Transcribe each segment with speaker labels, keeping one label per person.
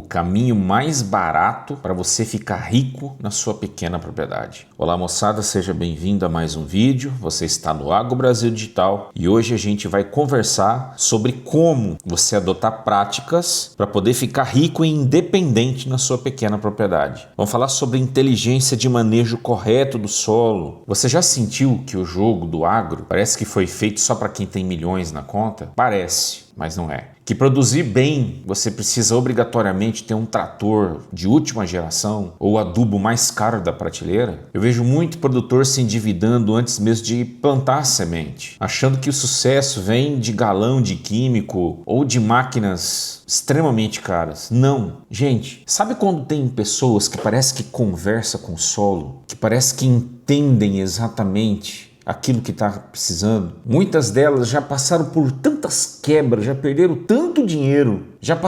Speaker 1: caminho mais barato para você ficar rico na sua pequena propriedade. Olá moçada, seja bem-vindo a mais um vídeo. Você está no Agro Brasil Digital e hoje a gente vai conversar sobre como você adotar práticas para poder ficar rico e independente na sua pequena propriedade. Vamos falar sobre inteligência de manejo correto do solo. Você já sentiu que o jogo do agro parece que foi feito só para quem tem milhões na conta? Parece, mas não é. Que produzir bem, você precisa obrigatoriamente ter um trator de última geração ou adubo mais caro da prateleira? Eu vejo muito produtor se endividando antes mesmo de plantar a semente, achando que o sucesso vem de galão de químico ou de máquinas extremamente caras. Não. Gente, sabe quando tem pessoas que parece que conversam com o solo, que parece que entendem exatamente aquilo que está precisando? Muitas delas já passaram por tantas quebras, já perderam tanto dinheiro, já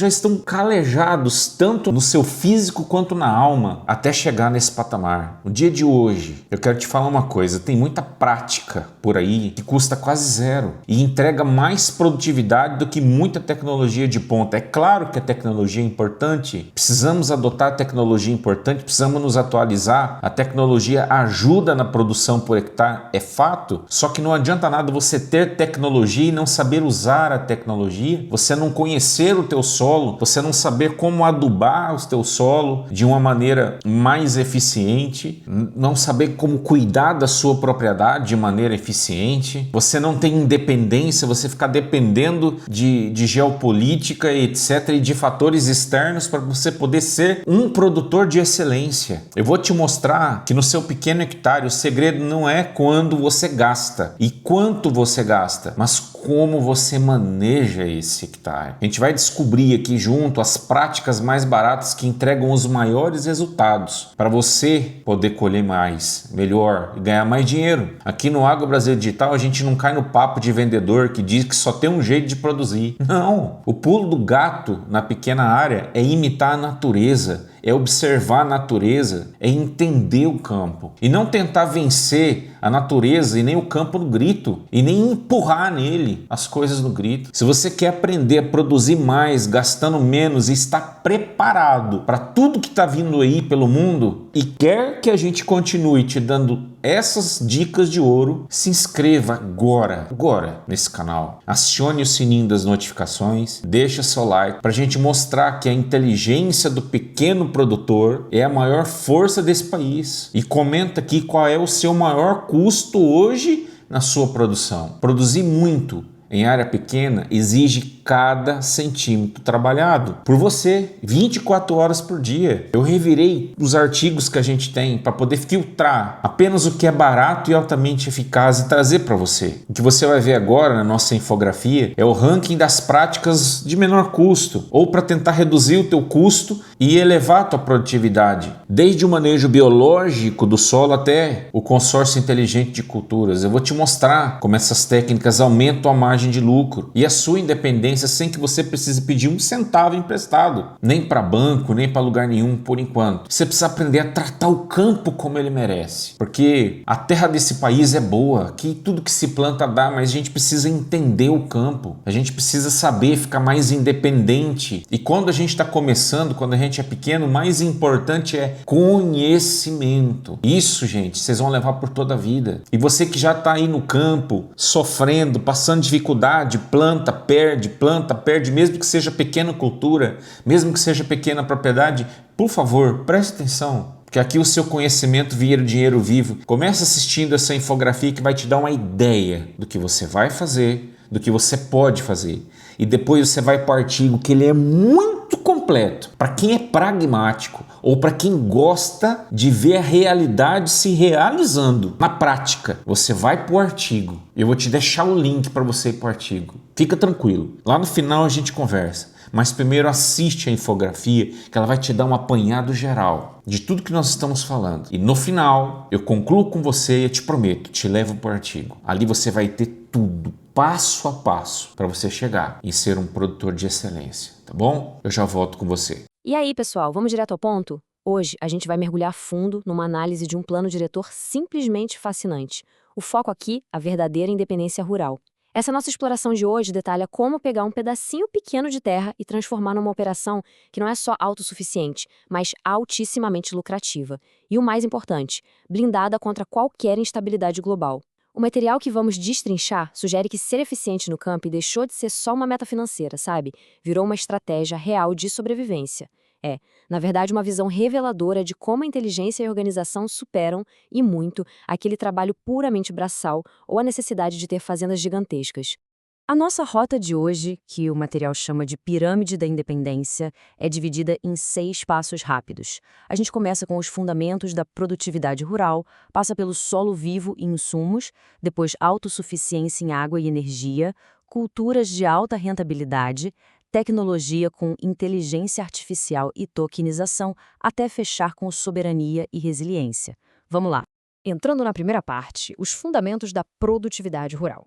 Speaker 1: estão calejados tanto no seu físico quanto na alma até chegar nesse patamar. No dia de hoje, eu quero te falar uma coisa, tem muita prática por aí que custa quase zero e entrega mais produtividade do que muita tecnologia de ponta. É claro que a tecnologia é importante, precisamos adotar a tecnologia importante, precisamos nos atualizar, a tecnologia ajuda na produção por hectare, é fato, só que não adianta nada você ter tecnologia e não saber usar a tecnologia, você não conhecer o teu solo, você não saber como adubar o teu solo de uma maneira mais eficiente, não saber como cuidar da sua propriedade de maneira eficiente, você não tem independência, você ficar dependendo de geopolítica, etc, e de fatores externos para você poder ser um produtor de excelência. Eu vou te mostrar que no seu pequeno hectare o segredo não é quando você gasta e quanto você gasta, mas como você maneja esse hectare. A gente vai descobrir aqui junto as práticas mais baratas que entregam os maiores resultados para você poder colher mais, melhor e ganhar mais dinheiro. Aqui no Agro Brasil Digital a gente não cai no papo de vendedor que diz que só tem um jeito de produzir. Não! O pulo do gato na pequena área é imitar a natureza, é observar a natureza, é entender o campo e não tentar vencer a natureza e nem o campo no grito e nem empurrar nele as coisas no grito. Se você quer aprender a produzir mais, gastando menos e estar preparado para tudo que está vindo aí pelo mundo e quer que a gente continue te dando essas dicas de ouro, se inscreva agora nesse canal. Acione o sininho das notificações, deixa seu like para a gente mostrar que a inteligência do pequeno produtor é a maior força desse país. E comenta aqui qual é o seu maior custo hoje na sua produção. Produzir muito em área pequena exige cada centímetro trabalhado por você 24 horas por dia. Eu revirei os artigos que a gente tem para poder filtrar apenas o que é barato e altamente eficaz e trazer para você. O que você vai ver agora na nossa infografia é o ranking das práticas de menor custo ou para tentar reduzir o teu custo e elevar a tua produtividade. Desde o manejo biológico do solo até o consórcio inteligente de culturas. Eu vou te mostrar como essas técnicas aumentam a margem de lucro e a sua independência sem que você precise pedir um centavo emprestado, nem para banco, nem para lugar nenhum por enquanto. Você precisa aprender a tratar o campo como ele merece, porque a terra desse país é boa, aqui tudo que se planta dá, mas a gente precisa entender o campo, a gente precisa saber ficar mais independente. E quando a gente está começando, quando a gente é pequeno, o mais importante é conhecimento. Isso, gente, vocês vão levar por toda a vida. E você que já está aí no campo, sofrendo, passando dificuldade, planta, perde, mesmo que seja pequena cultura, mesmo que seja pequena propriedade, por favor, preste atenção, porque aqui o seu conhecimento vira dinheiro vivo. Começa assistindo essa infografia que vai te dar uma ideia do que você vai fazer, do que você pode fazer. E depois você vai para o artigo que ele é muito completo. Para quem é pragmático ou para quem gosta de ver a realidade se realizando na prática, você vai para o artigo. Eu vou te deixar o link para você ir para o artigo. Fica tranquilo. Lá no final a gente conversa. Mas primeiro assiste a infografia que ela vai te dar um apanhado geral de tudo que nós estamos falando. E no final eu concluo com você e eu te prometo, te levo para o artigo. Ali você vai ter tudo, passo a passo, para você chegar e ser um produtor de excelência, tá bom? Eu já volto com você.
Speaker 2: E aí, pessoal, vamos direto ao ponto? Hoje a gente vai mergulhar fundo numa análise de um plano diretor simplesmente fascinante. O foco aqui, a verdadeira independência rural. Essa nossa exploração de hoje detalha como pegar um pedacinho pequeno de terra e transformar numa operação que não é só autossuficiente, mas altissimamente lucrativa. E o mais importante, blindada contra qualquer instabilidade global. O material que vamos destrinchar sugere que ser eficiente no campo deixou de ser só uma meta financeira, sabe? Virou uma estratégia real de sobrevivência. É, na verdade, uma visão reveladora de como a inteligência e a organização superam, e muito, aquele trabalho puramente braçal ou a necessidade de ter fazendas gigantescas. A nossa rota de hoje, que o material chama de Pirâmide da Independência, é dividida em 6 passos rápidos. A gente começa com os fundamentos da produtividade rural, passa pelo solo vivo e insumos, depois autossuficiência em água e energia, culturas de alta rentabilidade, tecnologia com inteligência artificial e tokenização, até fechar com soberania e resiliência. Vamos lá. Entrando na primeira parte, os fundamentos da produtividade rural.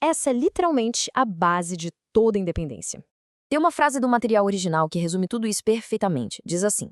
Speaker 2: Essa é literalmente a base de toda independência. Tem uma frase do material original que resume tudo isso perfeitamente. Diz assim: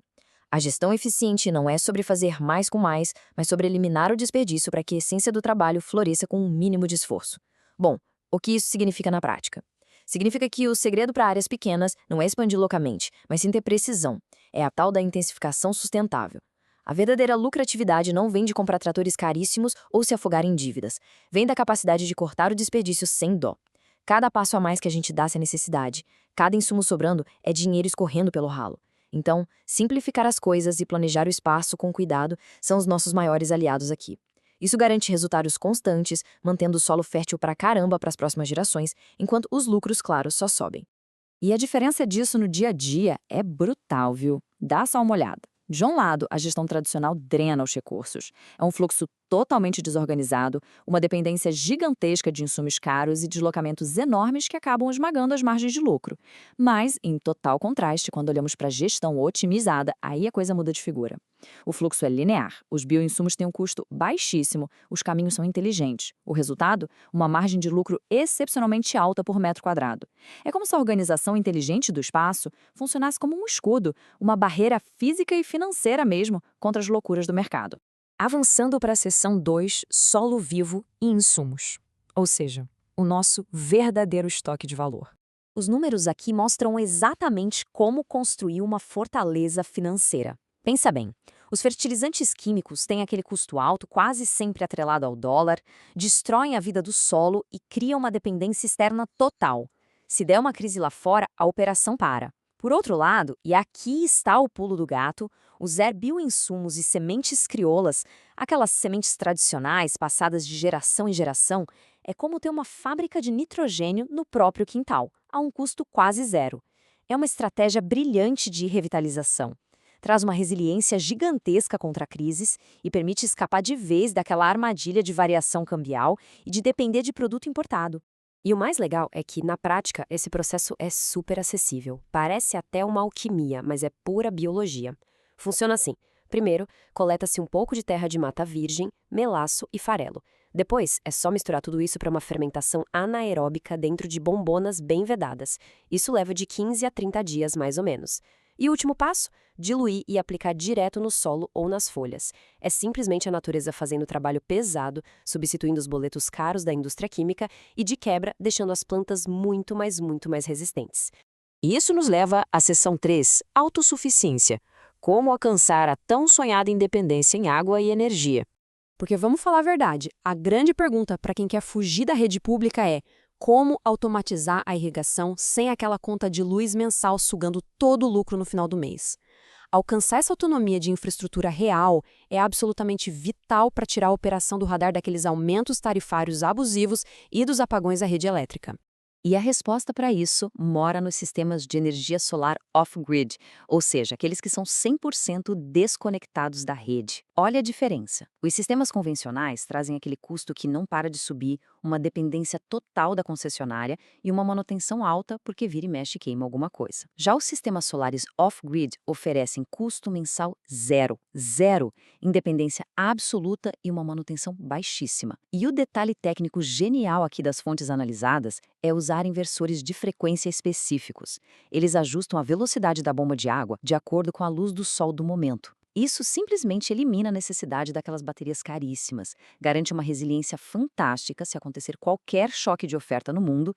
Speaker 2: a gestão eficiente não é sobre fazer mais com mais, mas sobre eliminar o desperdício para que a essência do trabalho floresça com um mínimo de esforço. Bom, o que isso significa na prática? Significa que o segredo para áreas pequenas não é expandir loucamente, mas sim ter precisão. É a tal da intensificação sustentável. A verdadeira lucratividade não vem de comprar tratores caríssimos ou se afogar em dívidas. Vem da capacidade de cortar o desperdício sem dó. Cada passo a mais que a gente dá sem necessidade, cada insumo sobrando é dinheiro escorrendo pelo ralo. Então, simplificar as coisas e planejar o espaço com cuidado são os nossos maiores aliados aqui. Isso garante resultados constantes, mantendo o solo fértil pra caramba para as próximas gerações, enquanto os lucros, claro, só sobem. E a diferença disso no dia a dia é brutal, viu? Dá só uma olhada. De um lado, a gestão tradicional drena os recursos. É um fluxo totalmente desorganizado, uma dependência gigantesca de insumos caros e deslocamentos enormes que acabam esmagando as margens de lucro. Mas, em total contraste, quando olhamos para a gestão otimizada, aí a coisa muda de figura. O fluxo é linear, os bioinsumos têm um custo baixíssimo, os caminhos são inteligentes. O resultado? Uma margem de lucro excepcionalmente alta por metro quadrado. É como se a organização inteligente do espaço funcionasse como um escudo, uma barreira física e financeira mesmo contra as loucuras do mercado. Avançando para a seção 2, solo vivo e insumos. Ou seja, o nosso verdadeiro estoque de valor. Os números aqui mostram exatamente como construir uma fortaleza financeira. Pensa bem, os fertilizantes químicos têm aquele custo alto, quase sempre atrelado ao dólar, destroem a vida do solo e criam uma dependência externa total. Se der uma crise lá fora, a operação para. Por outro lado, e aqui está o pulo do gato, usar bioinsumos e sementes crioulas, aquelas sementes tradicionais passadas de geração em geração, é como ter uma fábrica de nitrogênio no próprio quintal, a um custo quase zero. É uma estratégia brilhante de revitalização. Traz uma resiliência gigantesca contra crises e permite escapar de vez daquela armadilha de variação cambial e de depender de produto importado. E o mais legal é que, na prática, esse processo é super acessível. Parece até uma alquimia, mas é pura biologia. Funciona assim. Primeiro, coleta-se um pouco de terra de mata virgem, melaço e farelo. Depois, é só misturar tudo isso para uma fermentação anaeróbica dentro de bombonas bem vedadas. Isso leva de 15 a 30 dias, mais ou menos. E o último passo? Diluir e aplicar direto no solo ou nas folhas. É simplesmente a natureza fazendo o trabalho pesado, substituindo os boletos caros da indústria química e, de quebra, deixando as plantas muito mais resistentes. E isso nos leva à seção 3, autossuficiência. Como alcançar a tão sonhada independência em água e energia. Porque vamos falar a verdade, a grande pergunta para quem quer fugir da rede pública é: como automatizar a irrigação sem aquela conta de luz mensal sugando todo o lucro no final do mês? Alcançar essa autonomia de infraestrutura real é absolutamente vital para tirar a operação do radar daqueles aumentos tarifários abusivos e dos apagões da rede elétrica. E a resposta para isso mora nos sistemas de energia solar off-grid, ou seja, aqueles que são 100% desconectados da rede. Olha a diferença. Os sistemas convencionais trazem aquele custo que não para de subir, uma dependência total da concessionária e uma manutenção alta porque vira e mexe e queima alguma coisa. Já os sistemas solares off-grid oferecem custo mensal zero, independência absoluta e uma manutenção baixíssima. E o detalhe técnico genial aqui das fontes analisadas é usar inversores de frequência específicos. Eles ajustam a velocidade da bomba de água de acordo com a luz do sol do momento. Isso simplesmente elimina a necessidade daquelas baterias caríssimas, garante uma resiliência fantástica se acontecer qualquer choque de oferta no mundo.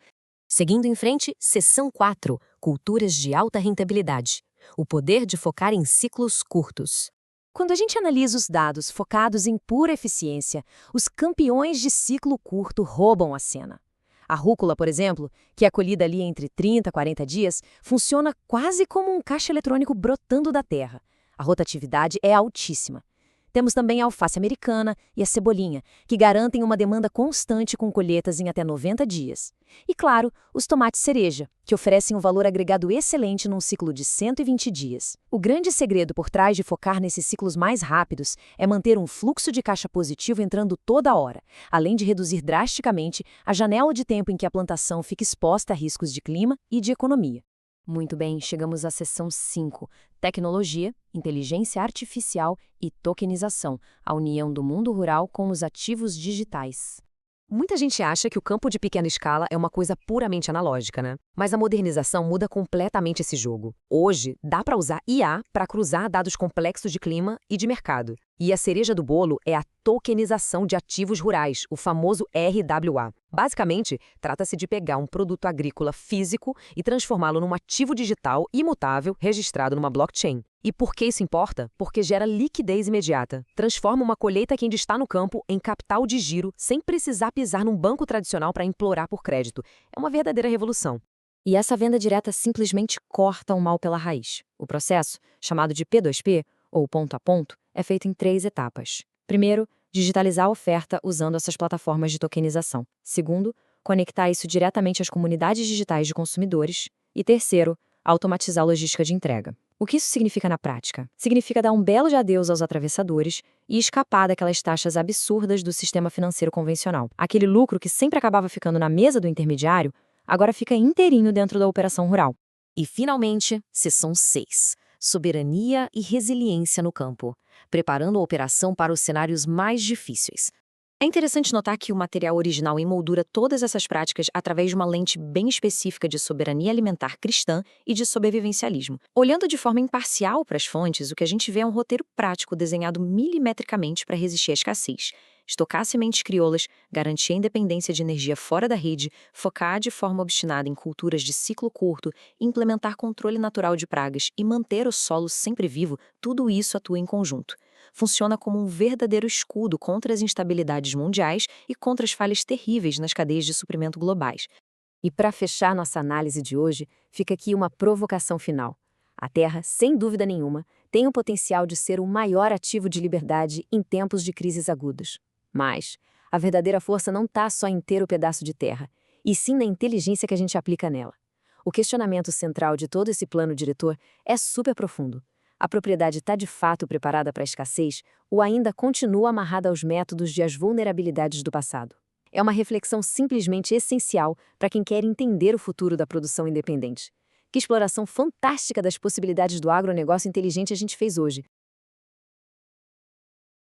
Speaker 2: Seguindo em frente, seção 4, culturas de alta rentabilidade. O poder de focar em ciclos curtos. Quando a gente analisa os dados focados em pura eficiência, os campeões de ciclo curto roubam a cena. A rúcula, por exemplo, que é colhida ali entre 30 e 40 dias, funciona quase como um caixa eletrônico brotando da terra. A rotatividade é altíssima. Temos também a alface americana e a cebolinha, que garantem uma demanda constante com colheitas em até 90 dias. E, claro, os tomates cereja, que oferecem um valor agregado excelente num ciclo de 120 dias. O grande segredo por trás de focar nesses ciclos mais rápidos é manter um fluxo de caixa positivo entrando toda hora, além de reduzir drasticamente a janela de tempo em que a plantação fica exposta a riscos de clima e de economia. Muito bem, chegamos à seção 5, tecnologia, inteligência artificial e tokenização, a união do mundo rural com os ativos digitais. Muita gente acha que o campo de pequena escala é uma coisa puramente analógica, né? Mas a modernização muda completamente esse jogo. Hoje, dá para usar IA para cruzar dados complexos de clima e de mercado. E a cereja do bolo é a tokenização de ativos rurais, o famoso RWA. Basicamente, trata-se de pegar um produto agrícola físico e transformá-lo num ativo digital imutável registrado numa blockchain. E por que isso importa? Porque gera liquidez imediata. Transforma uma colheita que ainda está no campo em capital de giro sem precisar pisar num banco tradicional para implorar por crédito. É uma verdadeira revolução. E essa venda direta simplesmente corta o mal pela raiz. O processo, chamado de P2P, ou ponto a ponto, é feito em 3 etapas. Primeiro, digitalizar a oferta usando essas plataformas de tokenização. Segundo, conectar isso diretamente às comunidades digitais de consumidores. E terceiro, automatizar a logística de entrega. O que isso significa na prática? Significa dar um belo de adeus aos atravessadores e escapar daquelas taxas absurdas do sistema financeiro convencional. Aquele lucro que sempre acabava ficando na mesa do intermediário, agora fica inteirinho dentro da operação rural. E, finalmente, seção 6. Soberania e resiliência no campo, preparando a operação para os cenários mais difíceis. É interessante notar que o material original emoldura todas essas práticas através de uma lente bem específica de soberania alimentar cristã e de sobrevivencialismo. Olhando de forma imparcial para as fontes, o que a gente vê é um roteiro prático desenhado milimetricamente para resistir à escassez. Estocar sementes crioulas, garantir a independência de energia fora da rede, focar de forma obstinada em culturas de ciclo curto, implementar controle natural de pragas e manter o solo sempre vivo, tudo isso atua em conjunto. Funciona como um verdadeiro escudo contra as instabilidades mundiais e contra as falhas terríveis nas cadeias de suprimento globais. E para fechar nossa análise de hoje, fica aqui uma provocação final. A Terra, sem dúvida nenhuma, tem o potencial de ser o maior ativo de liberdade em tempos de crises agudas. Mas a verdadeira força não está só em ter o pedaço de terra, e sim na inteligência que a gente aplica nela. O questionamento central de todo esse plano diretor é super profundo. A propriedade está de fato preparada para a escassez ou ainda continua amarrada aos métodos e às vulnerabilidades do passado? É uma reflexão simplesmente essencial para quem quer entender o futuro da produção independente. Que exploração fantástica das possibilidades do agronegócio inteligente a gente fez hoje.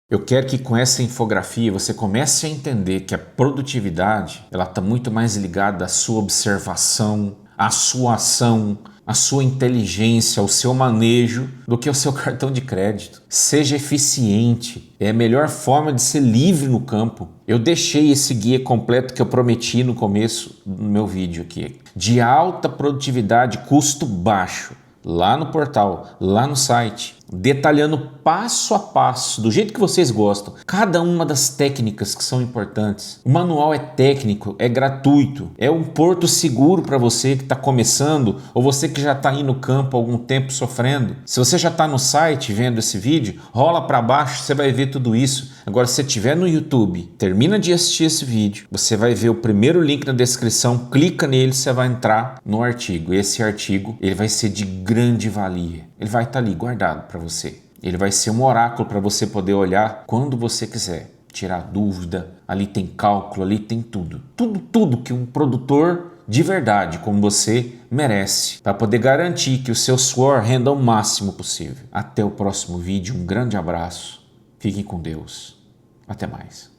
Speaker 1: Eu quero que com essa infografia você comece a entender que a produtividade ela está muito mais ligada à sua observação, à sua ação, à sua inteligência, ao seu manejo do que ao seu cartão de crédito. Seja eficiente, é a melhor forma de ser livre no campo. Eu deixei esse guia completo que eu prometi no começo do meu vídeo aqui, de alta produtividade, custo baixo, lá no portal, lá no site, detalhando passo a passo, do jeito que vocês gostam, cada uma das técnicas que são importantes. O manual é técnico, é gratuito, é um porto seguro para você que está começando ou você que já está aí no campo há algum tempo sofrendo. Se você já está no site vendo esse vídeo, rola para baixo, você vai ver tudo isso. Agora, se você estiver no YouTube, termina de assistir esse vídeo, você vai ver o primeiro link na descrição, clica nele, você vai entrar no artigo. Esse artigo ele vai ser de grande valia. Ele vai estar ali guardado para você. Ele vai ser um oráculo para você poder olhar quando você quiser. Tirar dúvida, ali tem cálculo, ali tem tudo. Tudo que um produtor de verdade como você merece para poder garantir que o seu suor renda o máximo possível. Até o próximo vídeo, um grande abraço. Fiquem com Deus. Até mais.